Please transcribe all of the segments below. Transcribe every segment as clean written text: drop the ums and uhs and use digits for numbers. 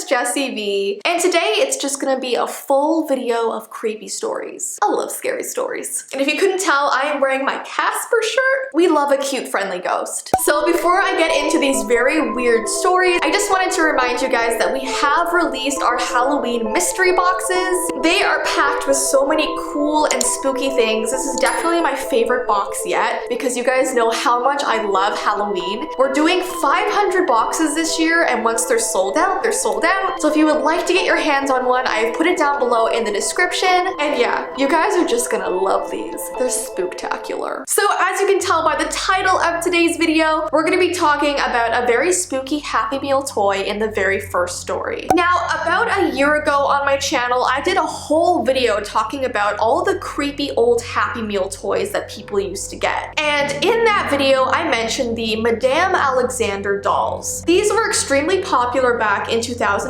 Jessii Vee, and today it's just gonna be a full video of creepy stories. I love scary stories. And if you couldn't tell, I am wearing my Casper shirt. We love a cute, friendly ghost. So before I get into these very weird stories, I just wanted to remind you guys that we have released our Halloween mystery boxes. They are packed with so many cool and spooky things. This is definitely my favorite box yet because you guys know how much I love Halloween. We're doing 500 boxes this year, and once they're sold out, they're sold out. So if you would like to get your hands on one, I've put it down below in the description. And yeah, you guys are just gonna love these. They're spooktacular. So as you can tell by the title of today's video, we're gonna be talking about a very spooky Happy Meal toy in the very first story. Now, about a year ago on my channel, I did a whole video talking about all the creepy old Happy Meal toys that people used to get. And in that video, I mentioned the Madame Alexander dolls. These were extremely popular back in 2002,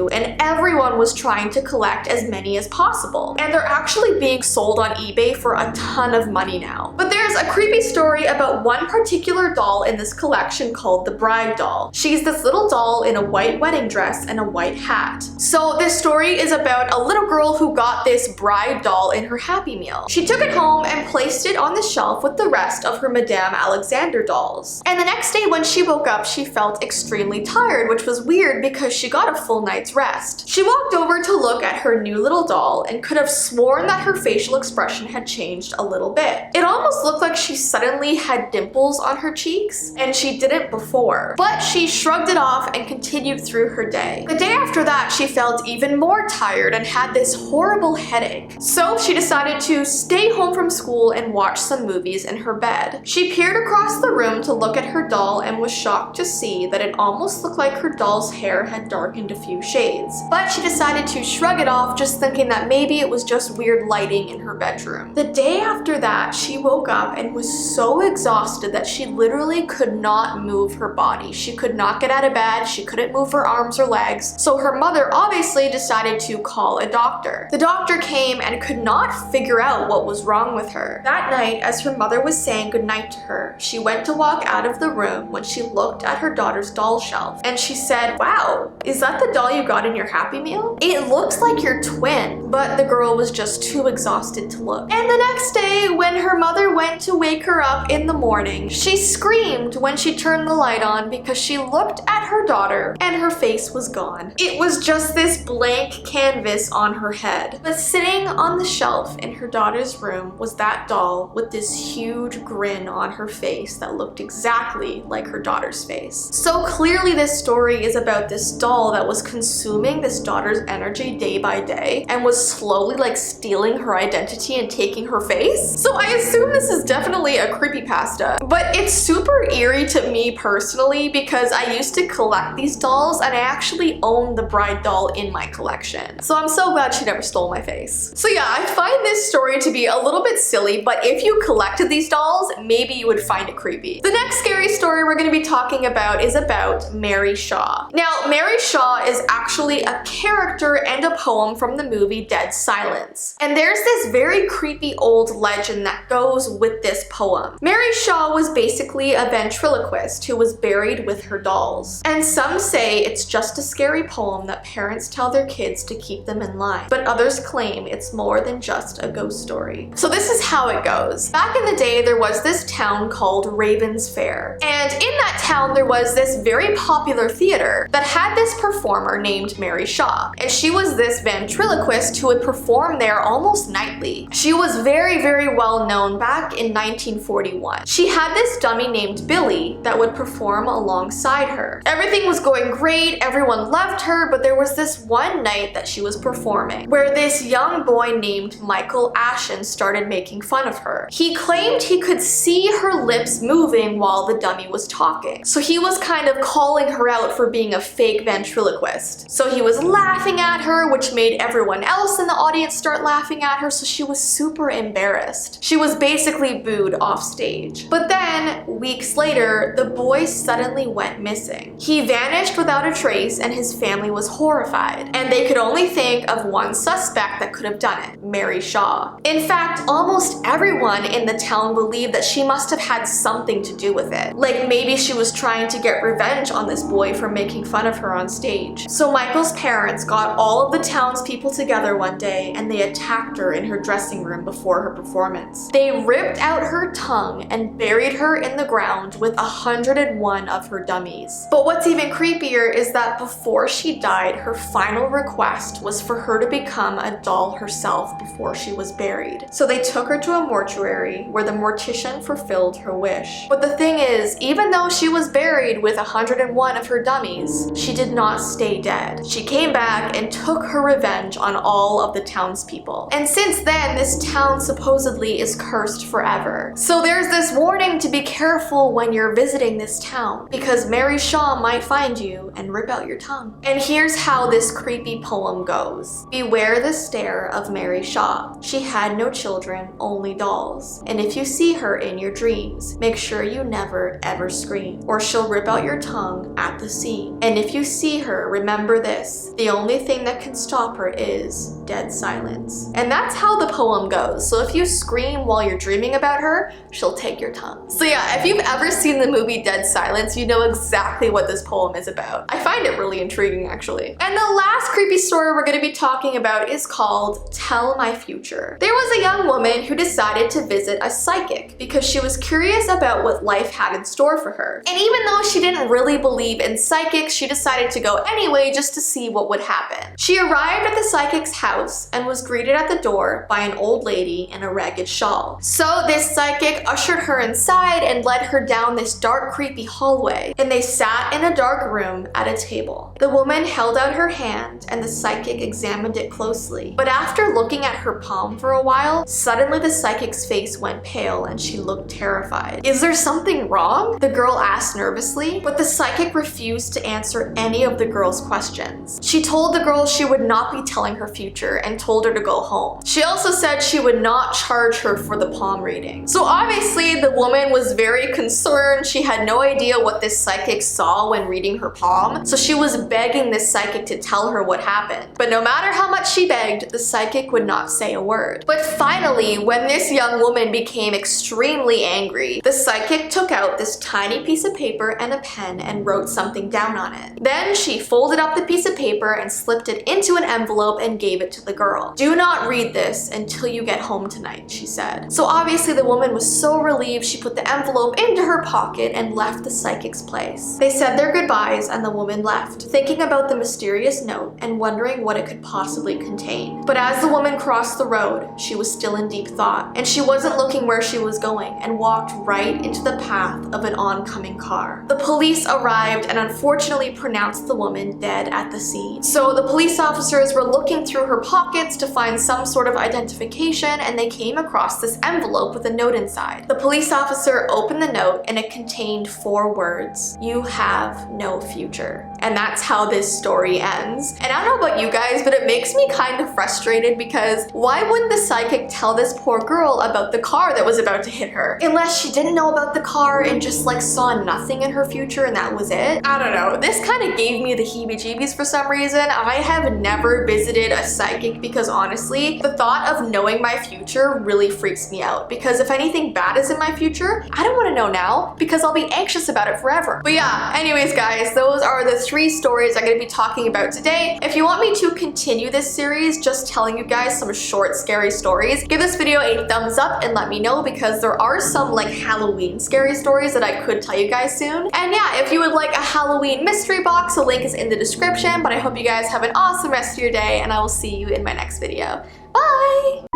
and everyone was trying to collect as many as possible. And they're actually being sold on eBay for a ton of money now. But there's a creepy story about one particular doll in this collection called the Bride doll. She's this little doll in a white wedding dress and a white hat. So this story is about a little girl who got this Bride doll in her Happy Meal. She took it home and placed it on the shelf with the rest of her Madame Alexander dolls. And the next day when she woke up, she felt extremely tired, which was weird because she got a full night's rest. She walked over to look at her new little doll and could have sworn that her facial expression had changed a little bit. It almost looked like she suddenly had dimples on her cheeks, and she didn't before. But she shrugged it off and continued through her day. The day after that, she felt even more tired and had this horrible headache. So she decided to stay home from school and watch some movies in her bed. She peered across the room to look at her doll and was shocked to see that it almost looked like her doll's hair had darkened a few shades. But she decided to shrug it off, just thinking that maybe it was just weird lighting in her bedroom. The day after that, she woke up and was so exhausted that she literally could not move her body. She could not get out of bed, she couldn't move her arms or legs, so her mother obviously decided to call a doctor. The doctor came and could not figure out what was wrong with her. That night, as her mother was saying goodnight to her, she went to walk out of the room when she looked at her daughter's doll shelf, and she said, "Wow, is that the doll you got in your Happy Meal? It looks like your twin." But the girl was just too exhausted to look. And the next day, when her mother went to wake her up in the morning, she screamed when she turned the light on because she looked at her daughter and her face was gone. It was just this blank canvas on her head. But sitting on the shelf in her daughter's room was that doll with this huge grin on her face that looked exactly like her daughter's face. So clearly this story is about this doll that was consuming this daughter's energy day by day and was slowly like stealing her identity and taking her face. So I assume this is definitely a creepypasta, but it's super eerie to me personally because I used to collect these dolls and I actually own the Bride doll in my collection. So I'm so glad she never stole my face. So yeah, I find this story to be a little bit silly, but if you collected these dolls, maybe you would find it creepy. The next scary story we're going to be talking about is about Mary Shaw. Now, Mary Shaw is actually a character and a poem from the movie Dead Silence. And there's this very creepy old legend that goes with this poem. Mary Shaw was basically a ventriloquist who was buried with her dolls. And some say it's just a scary poem that parents tell their kids to keep them in line. But others claim it's more than just a ghost story. So this is how it goes. Back in the day, there was this town called Raven's Fair. And in that town, there was this very popular theater that had this performer named Mary Shaw. And she was this ventriloquist who would perform there almost nightly. She was very, very well known back in 1941. She had this dummy named Billy that would perform alongside her. Everything was going great, everyone loved her, but there was this one night that she was performing where this young boy named Michael Ashen started making fun of her. He claimed he could see her lips moving while the dummy was talking. So he was kind of calling her out for being a fake ventriloquist. So he was laughing at her, which made everyone else in the audience start laughing at her, so she was super embarrassed. She was basically booed off stage. But then then, weeks later, the boy suddenly went missing. He vanished without a trace and his family was horrified, and they could only think of one suspect that could have done it: Mary Shaw. In fact, almost everyone in the town believed that she must have had something to do with it. Like maybe she was trying to get revenge on this boy for making fun of her on stage. So Michael's parents got all of the townspeople together one day and they attacked her in her dressing room before her performance. They ripped out her tongue and buried her in the ground with 101 of her dummies. But what's even creepier is that before she died, her final request was for her to become a doll herself before she was buried. So they took her to a mortuary where the mortician fulfilled her wish. But the thing is, even though she was buried with 101 of her dummies, she did not stay dead. She came back and took her revenge on all of the townspeople. And since then, this town supposedly is cursed forever. So there's this warning to be careful when you're visiting this town, because Mary Shaw might find you and rip out your tongue. And here's how this creepy poem goes. Beware the stare of Mary Shaw. She had no children, only dolls. And if you see her in your dreams, make sure you never ever scream, or she'll rip out your tongue at the seam. And if you see her, remember this: the only thing that can stop her is dead silence. And that's how the poem goes. So if you scream while you're dreaming about her, she'll take your tongue. So yeah, if you've ever seen the movie Dead Silence, you know exactly what this poem is about. I find it really intriguing, actually. And the last creepy story we're going to be talking about is called Tell My Future. There was a young woman who decided to visit a psychic because she was curious about what life had in store for her. And even though she didn't really believe in psychics, she decided to go anyway just to see what would happen. She arrived at the psychic's house and was greeted at the door by an old lady in a ragged shawl. So this psychic ushered her inside and led her down this dark, creepy hallway, and they sat in a dark room at a table. The woman held out her hand and the psychic examined it closely. But after looking at her palm for a while, suddenly the psychic's face went pale and she looked terrified. Is there something wrong? The girl asked nervously, but the psychic refused to answer any of the girl's questions. She told the girl she would not be telling her future and told her to go home. She also said she would not charge her for the palm reading. So obviously the woman was very concerned. She had no idea what this psychic saw when reading her palm, so she was begging this psychic to tell her what happened. But no matter how much she begged, the psychic would not say a word. But finally, when this young woman became extremely angry, the psychic took out this tiny piece of paper and a pen and wrote something down on it. Then she folded up the piece of paper and slipped it into an envelope and gave it to the girl. Do not read this until you get home tonight, she said. So obviously the woman was so relieved she put the envelope into her pocket and left the psychic's place. They said their goodbyes and the woman left, thinking about the mysterious note and wondering what it could possibly contain. But as the woman crossed the road, she was still in deep thought, and she wasn't looking where she was going and walked right into the path of an oncoming car. The police arrived and unfortunately pronounced the woman dead at the scene. So the police officers were looking through her pockets to find some sort of identification, and they came across this envelope with a note inside. The police officer opened the note and it contained 4 words: "You have no future." And that's how this story ends. And I don't know about you guys, but it makes me kind of frustrated because why wouldn't the psychic tell this poor girl about the car that was about to hit her? Unless she didn't know about the car and just like saw nothing in her future and that was it? I don't know. This kind of gave me the heebie-jeebies for some reason. I have never visited a psychic because honestly, the thought of knowing my future really freaks me out, because if anything bad is in my future, I don't want to know now because I'll be anxious about it forever. But yeah, anyways guys, those are the 3 stories I'm going to be talking about today. If you want me to continue this series, just telling you guys some short scary stories, give this video a thumbs up and let me know, because there are some like Halloween scary stories that I could tell you guys soon. And yeah, if you would like a Halloween mystery box, the link is in the description. But I hope you guys have an awesome rest of your day and I will see you in my next video. Bye!